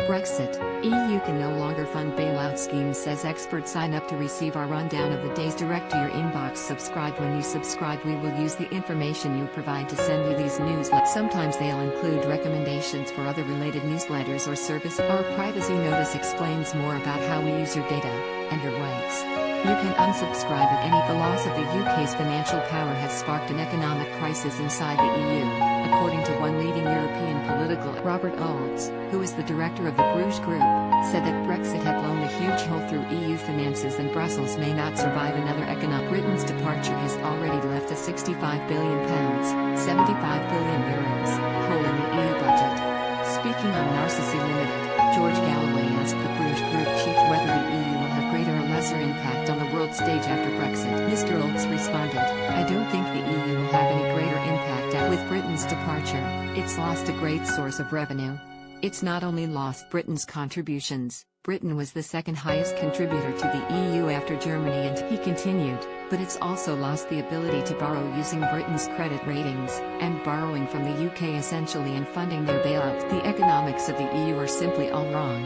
Brexit. EU can no longer fund bailout schemes, says expert. Sign up to receive our rundown of the days direct to your inbox. Subscribe. When you subscribe, we will use the information you provide to send you these newsletters. Sometimes they'll include recommendations for other related newsletters or service. Our privacy notice explains more about how we use your data and your rights. You can unsubscribe at any. The loss of the UK's financial power has sparked an economic crisis inside the EU, according to one leading European political. Robert Olds, who is the director of the Bruges Group, said that Brexit had blown a huge hole through EU finances and Brussels may not survive another economic. Britain's departure has already left a £65 billion, €75 billion hole in the EU budget. Speaking on Narcissi Limited, George Galloway asked the Bruges Group chief whether the EU will have greater or lesser impact on the world stage after Brexit. Mr. Olds responded, "I don't think the EU will have any greater impact. With Britain's departure, it's lost a great source of revenue. It's not only lost Britain's contributions, Britain was the second highest contributor to the EU after Germany, and he continued, but it's also lost the ability to borrow using Britain's credit ratings, and borrowing from the UK essentially and funding their bailouts. The economics of the EU are simply all wrong.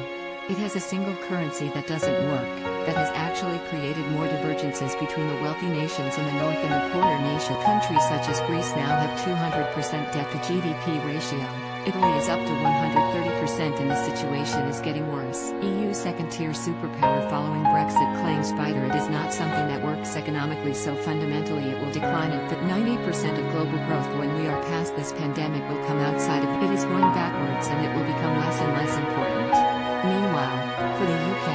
It has a single currency that doesn't work, that has actually created more divergences between the wealthy nations in the north and the poorer nation. Countries such as Greece now have 200% debt to GDP ratio. Italy is up to 130% and the situation is getting worse. EU second-tier superpower following Brexit claims fighter. It is not something that works economically, so fundamentally it will decline it. But 90% of global growth when we are past this pandemic will come outside of it. It is going backwards and it will become less and less important. Meanwhile, for the UK,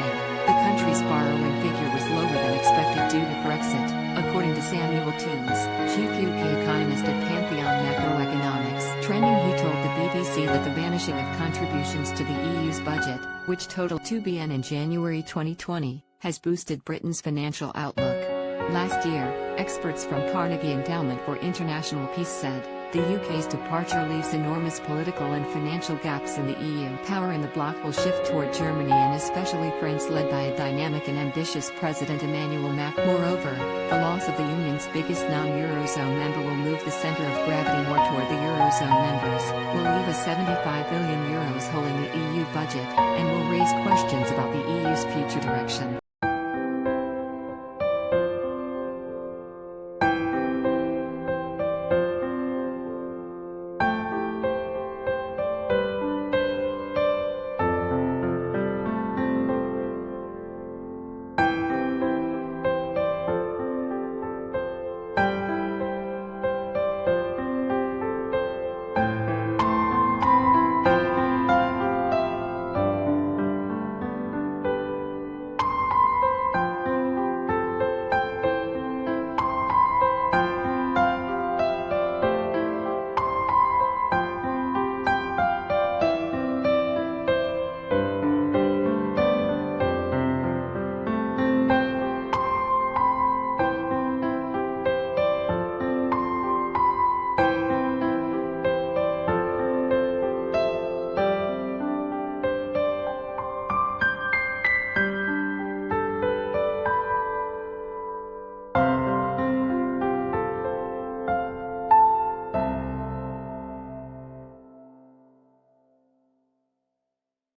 the country's borrowing figure was lower than expected due to Brexit, according to Samuel Toombs, chief UK economist at Pantheon Macroeconomics. Trending, he told the BBC that the vanishing of contributions to the EU's budget, which totaled €2 billion in January 2020, has boosted Britain's financial outlook. Last year, experts from Carnegie Endowment for International Peace said, the UK's departure leaves enormous political and financial gaps in the EU. Power in the bloc will shift toward Germany and especially France, led by a dynamic and ambitious President Emmanuel Macron. Moreover, the loss of the Union's biggest non-Eurozone member will move the centre of gravity more toward the Eurozone members, will leave a €75 billion hole in the EU budget.